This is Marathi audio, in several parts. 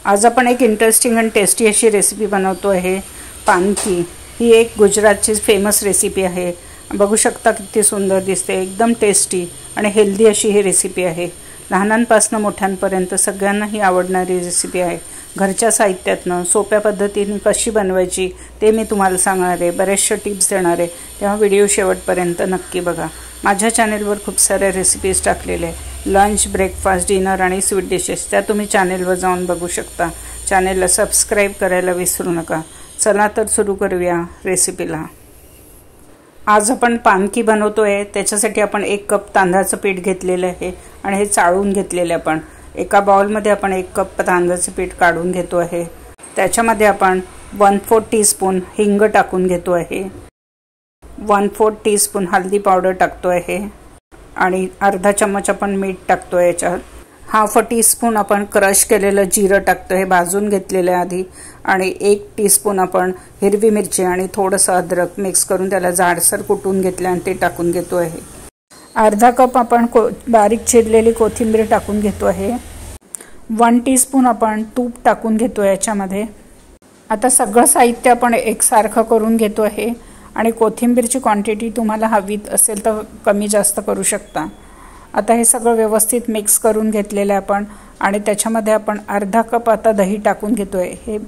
आज आपण एक इंटरेस्टिंग आणि टेस्टी अशी रेसिपी बनवतो आहे। पानकी ही एक गुजरातची फेमस रेसिपी आहे। बघू शकता किती सुंदर दिसते, एकदम टेस्टी आणि हेल्दी अशी ही रेसिपी आहे। लहानांपासून मोठ्यांपर्यंत सगळ्यांना ही आवडणारी रेसिपी आहे। घरच्या साहित्यातनं सोप्या पद्धतीने कशी बनवायची ते मी तुम्हाला सांगणार आहे, बरेचशा टिप्स देणार आहे। तेव्हा व्हिडिओ शेवटपर्यंत नक्की बघा। माझ्या चॅनलवर खूप सारे रेसिपीज टाकलेले आहे, लंच, ब्रेकफास्ट, डिनर आणि स्वीट डिशेस, त्या तुम्ही चॅनलवर जाऊन बघू शकता। चॅनलला सबस्क्राइब करायला विसरू नका। चला तर सुरू करूया रेसिपीला। आज आपण पानकी बनवतोय, त्याच्यासाठी आपण 1 कप तांदळाचं पीठ घेतलेलं आहे आणि हे चाळून घेतलेले आपण एका बाउलमध्ये आपण 1 कप तांदळाचं पीठ काढून घेतो आहे। त्याच्यामध्ये आपण 1/4 टीस्पून हिंग टाकून घेतो आहे, 1/4 टीस्पून हळदी पावडर टाकतो आहे आणि अर्धा चम्मच आपण मीठ टाकतो याच्यात। 1/2 टीस्पून आपण क्रश केलेलं जिरं टाकतो, हे भाजून घेतलेलं आधी, आणि 1 टीस्पून आपण हिरवी मिरची आणि थोडंसं अद्रक मिक्स करून त्याला जाडसर कुटून घेतलं आणि ते टाकून घेतो आहे। अर्धा कप आपण बारीक चिरलेली कोथिंबीर टाकून घेतो आहे। 1 टीस्पून आपण तूप टाकून घेतो याच्यामध्ये। आता सगळं साहित्य आपण एकसारखं करून घेतो आहे आणि कोथिंबीरची क्वांटिटी तुम्हाला हवी असेल तर कमी जास्त करू शकता। आता हे सगळं व्यवस्थित मिक्स करून घेतलेलं आहे आपण, आणि त्याच्यामध्ये आपण अर्धा कप आता दही टाकून घेतोय। हे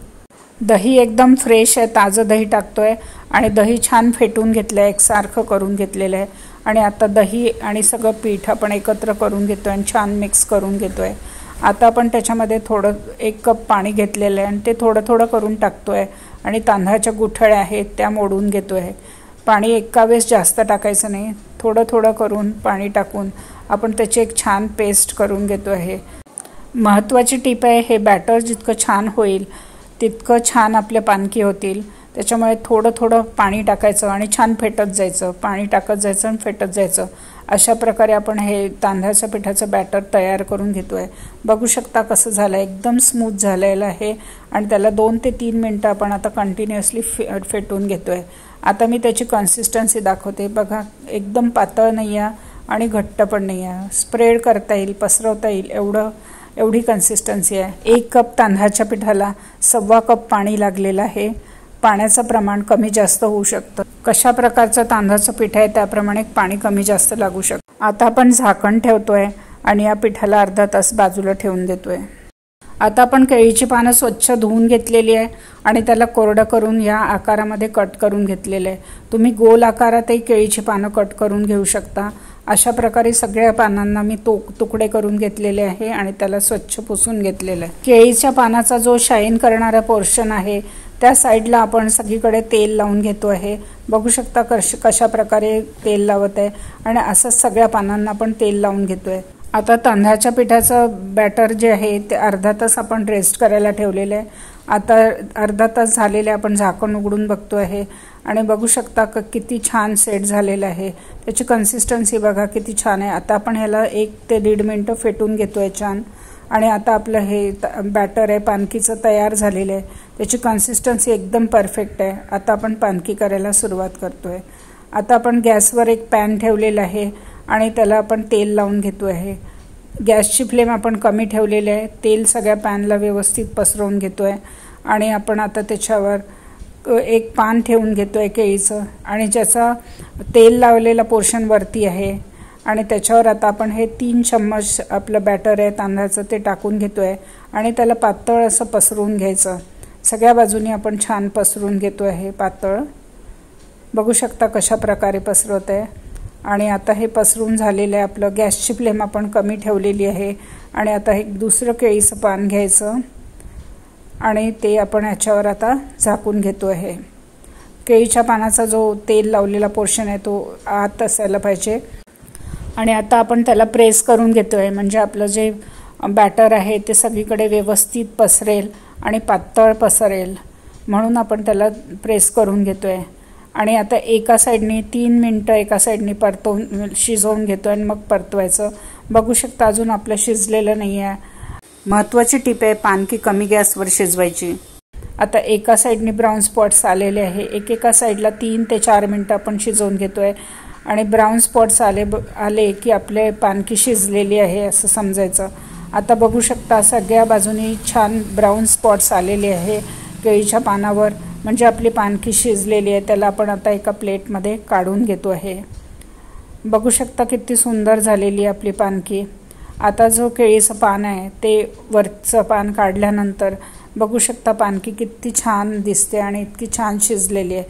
दही एकदम फ्रेश आहे, ताजं दही टाकतोय आणि दही छान फेटून घेतलं आहे, एकसारखं करून घेतलेलं आहे। आणि आता दही आणि सगळं पीठ आपण एकत्र करून घेतोय आणि छान मिक्स करून घेतोय। आता आपण त्याच्यामध्ये थोडं 1 कप पाणी घेतलेलं आहे आणि ते थोडं थोडं करून टाकतोय आणि तांदळाच्या गुठळ्या आहेत त्या मोडून घेतोय। पाणी एका वेळेस जास्त टाकायचं नाही, थोडं थोडं करून पाणी टाकून आपण त्याची एक छान पेस्ट करून घेतो आहे। महत्त्वाची टिप आहे, हे बॅटर जितकं छान होईल तितकं छान आपल्या पानकी होतील। त्याच्यामुळे थोडं थोडं पाणी टाकायचं आणि छान फेटत जायचं, पाणी टाकत जायचं आणि फेटत जायचं। अशा प्रकारे आपण हे तांदळाच्या पिठाचं बॅटर तयार करून घेतोय। बघू शकता कसं झालं, एकदम स्मूथ झालेलं आहे आणि त्याला 2 ते 3 मिनिटं आपण आता कंटिन्युअसली फेटून घेतोय। आता मी त्याची कन्सिस्टन्सी दाखवते, बघा एकदम पातळ नाही आहे आणि घट्ट पण नाही आहे, स्प्रेड करता येईल, पसरवता येईल एवढी कन्सिस्टन्सी आहे। 1 कप तांदळाच्या पिठाला 1/2 कप पाणी लागलेलं आहे। पाण्याचं प्रमाण कमी जास्त होऊ शकतं, कशा प्रकारचं तांदळाचं पीठ आहे त्याप्रमाणे पाणी कमी जास्त लागू शकतं। आता आपण झाकण ठेवतोय आणि या पिठाला अर्धा तास बाजूला ठेवून देतोय। आता आपण केळीची पानं स्वच्छ धुवून घेतलेली आहे आणि त्याला कोरडं करून या आकारामध्ये कट करून घेतलेलं आहे। तुम्ही गोल आकारातही केळीची पानं कट करून घेऊ शकता। अशा प्रकारे सगळ्या पानांना मी तुकडे करून घेतलेले आहे आणि त्याला स्वच्छ पुसून घेतलेलं आहे। केळीच्या पानाचा जो शाईन करणारा पोर्शन आहे त्या साईडला आपण सगळीकडे तेल लावून घेतो आहे। बघू शकता कशा प्रकारे तेल लावत आहे आणि असं सगळ्या पानांना आपण तेल लावून घेतोय। आता तांदळाच्या पिठाचं बॅटर जे आहे ते अर्धा तास आपण रेस्ट करायला ठेवलेलं आहे। आता अर्धा तास झालेले आपण झाकण उघडून बघतो आहे आणि बघू शकता किती छान सेट झालेलं आहे। त्याची कन्सिस्टन्सी बघा किती छान आहे। आता आपण ह्याला 1 ते 1.5 मिनिटं फेटून घेतोय छान, आणि आता आपलं हे बॅटर आहे पानकीचं तयार झालेलं आहे। त्याची कन्सिस्टन्सी एकदम परफेक्ट आहे। आता आपण पानकी करायला सुरुवात करतोय। आता आपण गॅसवर एक पॅन ठेवलेला आहे आणि त्याला आपण तेल लावून घेतो आहे। गॅसची फ्लेम आपण कमी ठेवलेली आहे, तेल सगळ्या पॅनला व्यवस्थित पसरवून घेतोय आणि आपण आता त्याच्यावर एक पान ठेवून घेतोय केळीचं, आणि ज्याचा तेल लावलेला पोर्शन वरती आहे, आणि त्याच्यावर आता आपण हे 3 चम्मच आपलं बॅटर आहे तांदळाचं ते टाकून घेतोय आणि त्याला पातळ असं पसरवून घ्यायचं। सगळ्या बाजूनी आपण छान पसरवून घेतो आहे पातळ, बघू शकता कशा प्रकारे पसरवत आहे। आणि आता हे पसरून झालेलं आहे आपलं। गॅसची फ्लेम आपण कमी ठेवलेली आहे आणि आता एक दुसरं केळीचं पान घ्यायचं आणि ते आपण ह्याच्यावर आता झाकून घेतो आहे। केळीच्या पानाचा जो तेल लावलेला पोर्शन आहे तो आत असायला पाहिजे, आणि आता आपण त्याला प्रेस करून घेतोय, म्हणजे आपलं जे बॅटर आहे ते सगळीकडे व्यवस्थित पसरेल आणि पातळ पसरेल, म्हणून आपण त्याला प्रेस करून घेतोय। आणि आता एका साईडनी 3 मिनिटं एका साईडनी शिजवून घेतोय आणि मग परतवायचं। बघू शकता अजून आपलं शिजलेलं नाही आहे। महत्त्वाची टिप आहे, पानकी कमी गॅसवर शिजवायची। आता एका साईडनी ब्राऊन स्पॉट्स आलेले आहे, एका साईडला 3 ते 4 मिनिटं आपण शिजवून घेतोय आणि ब्राऊन स्पॉट्स आले की आपले पानकी शिजलेली आहे असं समजायचं। आता बघू शकता सगळ्या बाजूनी छान ब्राऊन स्पॉट्स आलेले आहे केळीच्या पानावर, म्हणजे आपली पानकी शिजलेली आहे. त्याला आपण आता एका प्लेटमध्ये काढून घेतो आहे. बघू शकता किती सुंदर झालेली आहे आपली पानकी. आता जो केळीचं पान आहे ते वरचं पान काढल्यानंतर बघू शकता पानकी किती छान दिसते आणि इतकी छान शिजलेली आहे.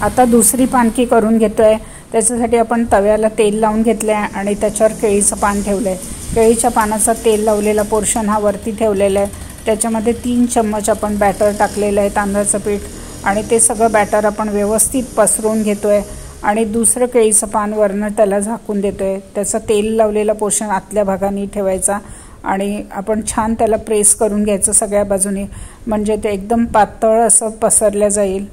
आता दुसरी पानकी करून घेतो आहे. त्याच्यासाठी आपण तव्याला तेल लावून घेतलं आहे आणि त्याच्यावर केळीचं पान ठेवलं आहे. केळीच्या पानाचा तेल लावलेला पोर्शन हा वरती ठेवलेला आहे. त्याच्यामध्ये 3 चम्मच आपण बॅटर टाकलेलं आहे तांदळाचं पीठ, आणि ते सगळं बॅटर आपण व्यवस्थित पसरवून घेतो आहे आणि दुसरं केळीचं पान वरनं त्याला झाकून देतो आहे. त्याचा तेल लावलेला पोर्शन आतल्या भागाने ठेवायचा आणि आपण छान त्याला प्रेस करून घ्यायचं सगळ्या बाजूनी, म्हणजे ते एकदम पातळ असं पसरलं जाईल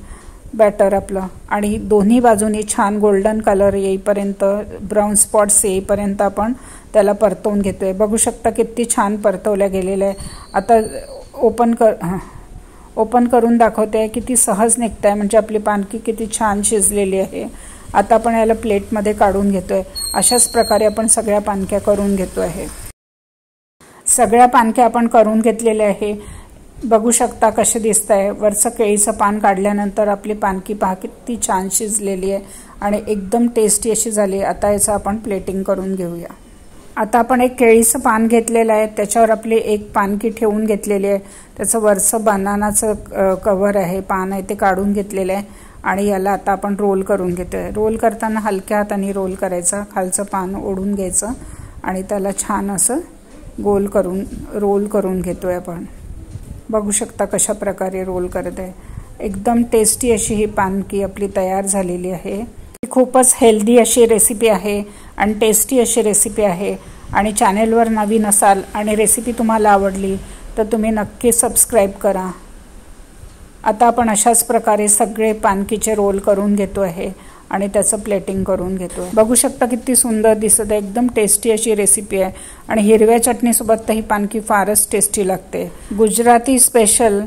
बॅटर आपलं. आणि दोन्ही बाजूनी छान गोल्डन कलर येईपर्यंत, ब्राऊन स्पॉट्स येईपर्यंत आपण त्याला परतवून घेतो आहे. बघू शकता किती छान परतवल्या गेलेलं आहे. आता ओपन करून दाखवते आहे किती सहज निघत आहे, म्हणजे आपली पानकी किती छान शिजलेली आहे. आता आपण याला प्लेटमध्ये काढून घेतो आहे. अशाच प्रकारे आपण सगळ्या पानक्या करून घेतो आहे. सगळ्या पानक्या आपण करून घेतलेल्या आहे. बघू शकता कसे दिसत आहे. वरचं केळीचं पान काढल्यानंतर आपली पानकी पहा किती छान शिजलेली आहे आणि एकदम टेस्टी अशी झाली. आता याचं आपण प्लेटिंग करून घेऊया. आता आपण एक केळीचं पान घेतलेलं आहे, त्याच्यावर आपली एक पानकी ठेवून घेतलेली आहे. त्याचं वरचं बनानाचं कव्हर आहे, पान आहे, ते काढून घेतलेलं आहे आणि याला आता आपण रोल करून घेतो आहे. रोल करताना हलक्या हाताने रोल करायचं, खालचं पान ओढून घ्यायचं आणि त्याला छान असं रोल करून घेतो आहे आपण. बघू शकता कशा प्रकारे रोल करत आहे. एकदम टेस्टी अशी ही पानकी आपली तयार झालेली आहे. खूपच हेल्दी अशी रेसिपी आहे आणि टेस्टी अशी रेसिपी आहे. आणि चॅनेलवर नवीन असाल आणि रेसिपी तुम्हाला आवडली तर तुम्ही नक्की सबस्क्राईब करा. आता आपण अशाच प्रकारे सगळे पानकीचे रोल करून घेतो आहे आणि त्याचं प्लेटिंग करून घेतो आहे. बघू शकता किती सुंदर दिसत आहे. एकदम टेस्टी अशी रेसिपी आहे आणि हिरव्या चटणीसोबत तर ही पानकी फारच टेस्टी लागते. गुजराती स्पेशल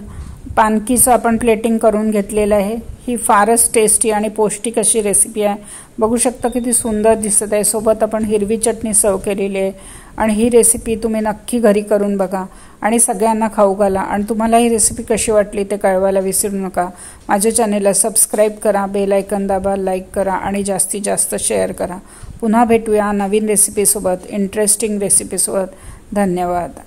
पानकीचं आपण प्लेटिंग करून घेतलेलं आहे. ही फारच टेस्टी आणि पौष्टिक अशी रेसिपी आहे. बघू शकता किती सुंदर दिसत आहे. सोबत आपण हिरवी चटणी सर्व केलेली आहे. आणि ही रेसिपी तुम्ही नक्की घरी करून बघा आणि सगळ्यांना खाऊ घाला. आणि तुम्हाला ही रेसिपी कशी वाटली ते कळवायला विसरू नका. माझ्या चॅनेलला सबस्क्राईब करा, बेल आयकॉन दाबा, लाईक करा आणि जास्तीत जास्त शेअर करा. पुन्हा भेटूया नवीन रेसिपीसोबत, इंटरेस्टिंग रेसिपीसोबत. धन्यवाद.